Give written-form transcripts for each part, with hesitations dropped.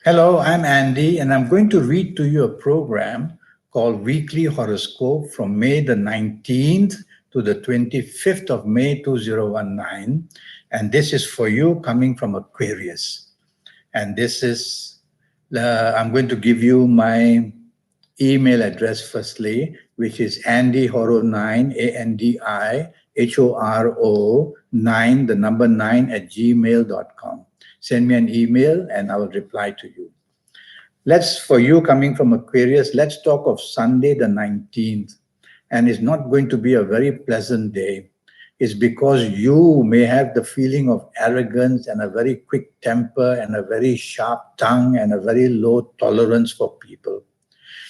Hello, I'm Andy, and I'm going to read to you a program called Weekly Horoscope from May the 19th to the 25th of May 2019. And this is for you coming from Aquarius. And this is, I'm going to give you my email address firstly, which is andyhoro9, ANDIHORO 9, the number 9 at gmail.com. Send me an email and I will reply to you. For you coming from Aquarius, let's talk of Sunday the 19th. And it's not going to be a very pleasant day. It's because you may have the feeling of arrogance and a very quick temper and a very sharp tongue and a very low tolerance for people.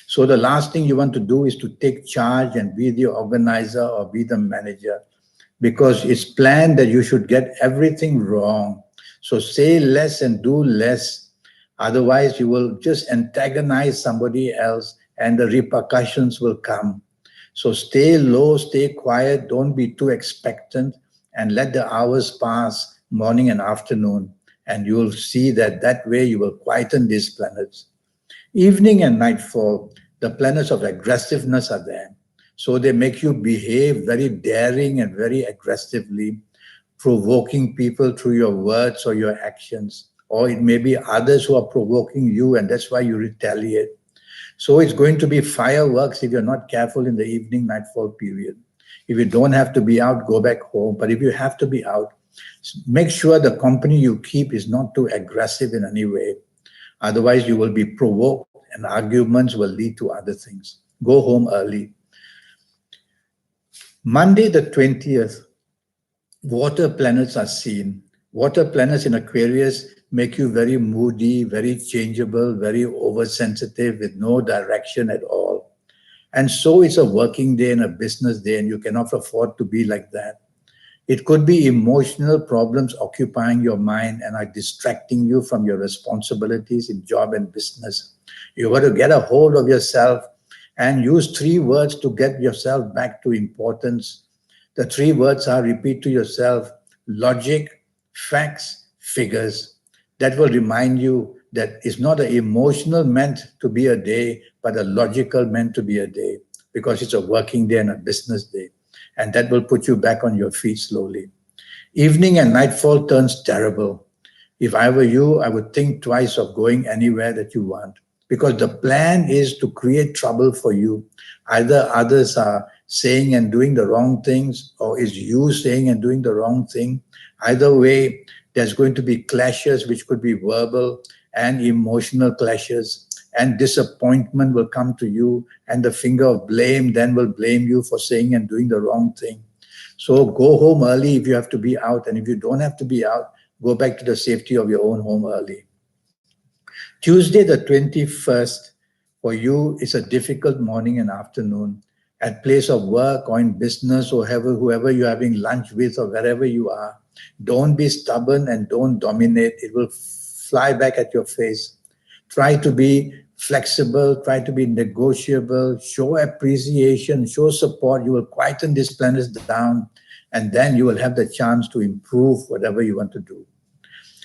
So the last thing you want to do is to take charge and be the organizer or be the manager because it's planned that you should get everything wrong. So say less and do less. Otherwise, you will just antagonize somebody else and the repercussions will come. So stay low, stay quiet, don't be too expectant, and let the hours pass, morning and afternoon, and you will see that that way you will quieten these planets. Evening and nightfall, the planets of aggressiveness are there. So they make you behave very daring and very aggressively, provoking people through your words or your actions. Or it may be others who are provoking you, and that's why you retaliate. So it's going to be fireworks if you're not careful in the evening nightfall period. If you don't have to be out, go back home. But if you have to be out, make sure the company you keep is not too aggressive in any way. Otherwise, you will be provoked and arguments will lead to other things. Go home early. Monday, the 20th, water planets are seen. Water planets in Aquarius make you very moody, very changeable, very oversensitive with no direction at all. And so it's a working day and a business day, and you cannot afford to be like that. It could be emotional problems occupying your mind and are distracting you from your responsibilities in job and business. You got to get a hold of yourself and use three words to get yourself back to importance. The three words are repeat to yourself logic, facts, figures. That will remind you that it's not an emotional meant to be a day, but a logical meant to be a day because it's a working day and a business day. And that will put you back on your feet slowly. Evening and nightfall turns terrible. If I were you, I would think twice of going anywhere that you want because the plan is to create trouble for you. Either others are saying and doing the wrong things, or is you saying and doing the wrong thing. Either way, there's going to be clashes, which could be verbal and emotional clashes, and disappointment will come to you, and the finger of blame then will blame you for saying and doing the wrong thing. So go home early if you have to be out, and if you don't have to be out, go back to the safety of your own home early. Tuesday, the 21st, for you is a difficult morning and afternoon. At place of work or in business or whoever you're having lunch with or wherever you are, don't be stubborn and don't dominate. It will fly back at your face. Try to be flexible, try to be negotiable, show appreciation, show support. You will quieten these planets down, and then you will have the chance to improve whatever you want to do.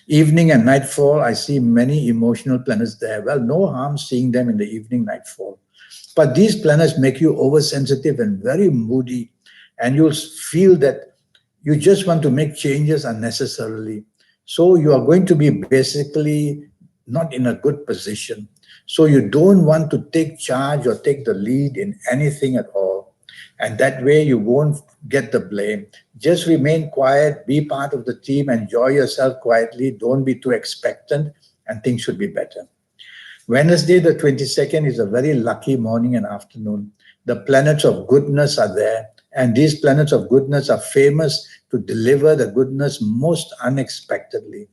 Evening and nightfall, I see many emotional planets there. Well, no harm seeing them in the evening, nightfall. But these planets make you oversensitive and very moody, and you'll feel that you just want to make changes unnecessarily. So you are going to be basically not in a good position. So you don't want to take charge or take the lead in anything at all. And that way you won't get the blame. Just remain quiet, be part of the team, enjoy yourself quietly, don't be too expectant, and things should be better. Wednesday, the 22nd, is a very lucky morning and afternoon. The planets of goodness are there, and these planets of goodness are famous to deliver the goodness most unexpectedly.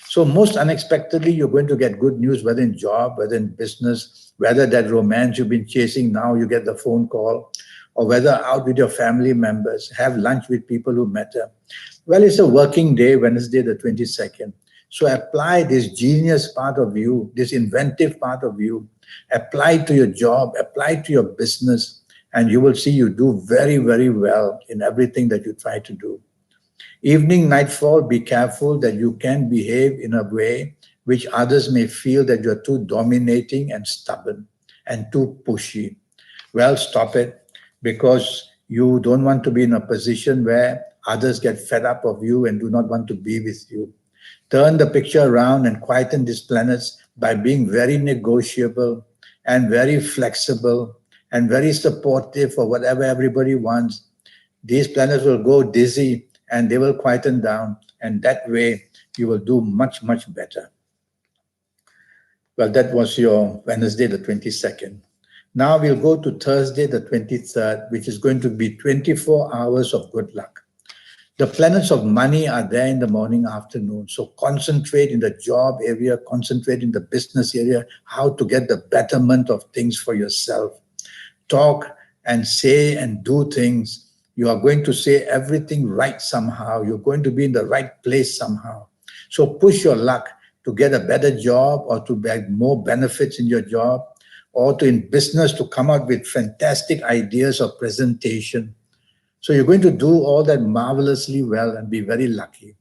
So most unexpectedly, you're going to get good news, whether in job, whether in business, whether that romance you've been chasing now, you get the phone call, or whether out with your family members, have lunch with people who matter. Well, it's a working day, Wednesday, the 22nd. So apply this genius part of you, this inventive part of you, apply it to your job, apply it to your business, and you will see you do very, very well in everything that you try to do. Evening, nightfall, be careful that you can behave in a way which others may feel that you're too dominating and stubborn and too pushy. Well, stop it, because you don't want to be in a position where others get fed up of you and do not want to be with you. Turn the picture around and quieten these planets by being very negotiable and very flexible and very supportive for whatever everybody wants. These planets will go dizzy and they will quieten down, and that way you will do much, much better. Well, that was your Wednesday, the 22nd. Now we'll go to Thursday, the 23rd, which is going to be 24 hours of good luck. The planets of money are there in the morning, afternoon. So concentrate in the job area, concentrate in the business area, how to get the betterment of things for yourself. Talk and say and do things. You are going to say everything right somehow. You're going to be in the right place somehow. So push your luck to get a better job, or to get more benefits in your job, or to in business to come out with fantastic ideas of presentation. So you're going to do all that marvelously well and be very lucky.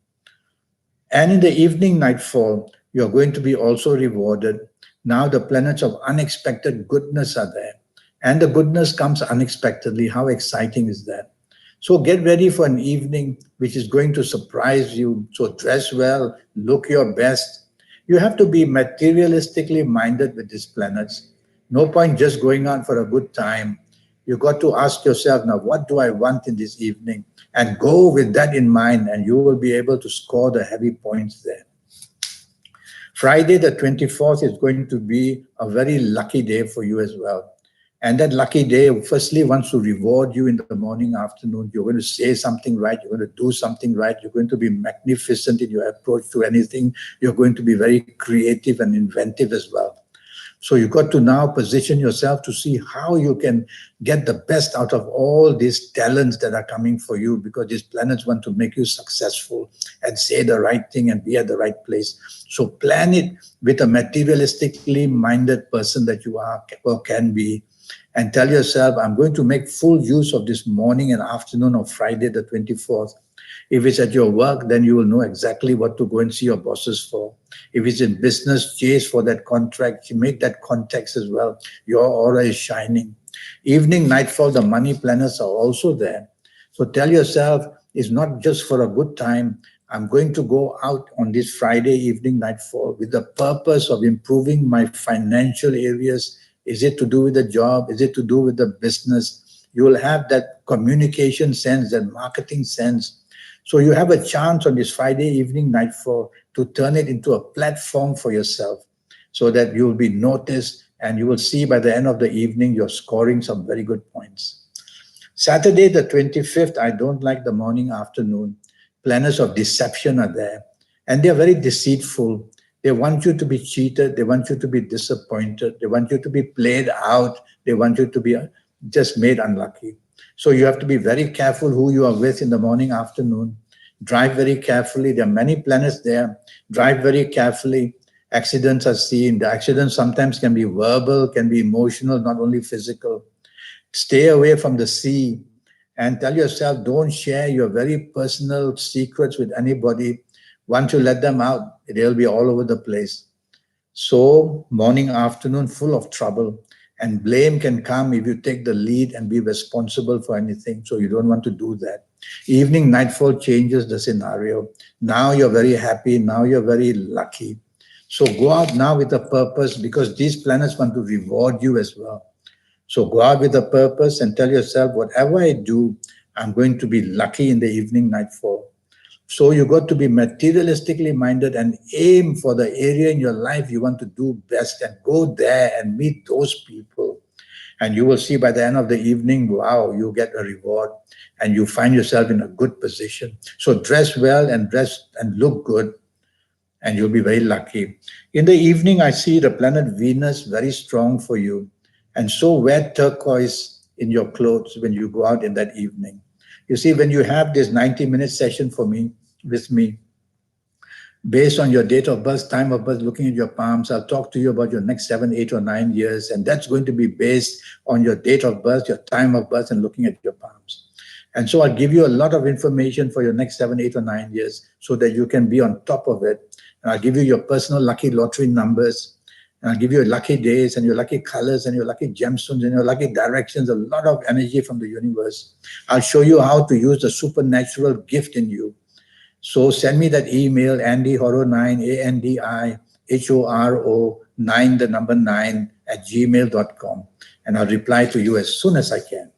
And in the evening nightfall, you're going to be also rewarded. Now the planets of unexpected goodness are there. And the goodness comes unexpectedly. How exciting is that? So get ready for an evening which is going to surprise you. So dress well, look your best. You have to be materialistically minded with these planets. No point just going out for a good time. You got to ask yourself, now, what do I want in this evening? And go with that in mind, and you will be able to score the heavy points there. Friday, the 24th, is going to be a very lucky day for you as well. And that lucky day, firstly, wants to reward you in the morning, afternoon. You're going to say something right. You're going to do something right. You're going to be magnificent in your approach to anything. You're going to be very creative and inventive as well. So you've got to now position yourself to see how you can get the best out of all these talents that are coming for you, because these planets want to make you successful and say the right thing and be at the right place. So plan it with a materialistically minded person that you are or can be, and tell yourself, I'm going to make full use of this morning and afternoon of Friday the 24th. If it's at your work, then you will know exactly what to go and see your bosses for. If it's in business, chase for that contract. You make that context as well. Your aura is shining. Evening, nightfall, the money planets are also there. So tell yourself, it's not just for a good time. I'm going to go out on this Friday evening, nightfall, with the purpose of improving my financial areas. Is it to do with the job? Is it to do with the business? You will have that communication sense, that marketing sense. So you have a chance on this Friday evening, nightfall, to turn it into a platform for yourself, so that you will be noticed, and you will see by the end of the evening, you're scoring some very good points. Saturday, the 25th, I don't like the morning, afternoon. Planets of deception are there, and they're very deceitful. They want you to be cheated. They want you to be disappointed. They want you to be played out. They want you to be just made unlucky. So you have to be very careful who you are with in the morning, afternoon. Drive very carefully. There are many planets there. Drive very carefully. Accidents are seen. The accidents sometimes can be verbal, can be emotional, not only physical. Stay away from the sea, and tell yourself, don't share your very personal secrets with anybody. Once you let them out, they'll be all over the place. So morning, afternoon, full of trouble. And blame can come if you take the lead and be responsible for anything. So you don't want to do that. Evening, nightfall changes the scenario. Now you're very happy. Now you're very lucky. So go out now with a purpose, because these planets want to reward you as well. So go out with a purpose and tell yourself, whatever I do, I'm going to be lucky in the evening, nightfall. So you got to be materialistically minded and aim for the area in your life you want to do best, and go there and meet those people. And you will see by the end of the evening, wow, you get a reward and you find yourself in a good position. So dress well and dress and look good, and you'll be very lucky. In the evening, I see the planet Venus very strong for you. And so wear turquoise in your clothes when you go out in that evening. You see, when you have this 90-minute session with me, based on your date of birth, time of birth, looking at your palms, I'll talk to you about your next 7, 8, or 9 years. And that's going to be based on your date of birth, your time of birth, and looking at your palms. And so I'll give you a lot of information for your next 7, 8, or 9 years so that you can be on top of it. And I'll give you your personal lucky lottery numbers. And I'll give you your lucky days and your lucky colors and your lucky gemstones and your lucky directions, a lot of energy from the universe. I'll show you how to use the supernatural gift in you. So send me that email, AndyHoro9, ANDIHORO9, the number 9, at gmail.com. And I'll reply to you as soon as I can.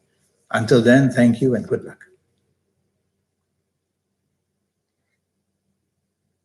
Until then, thank you and good luck.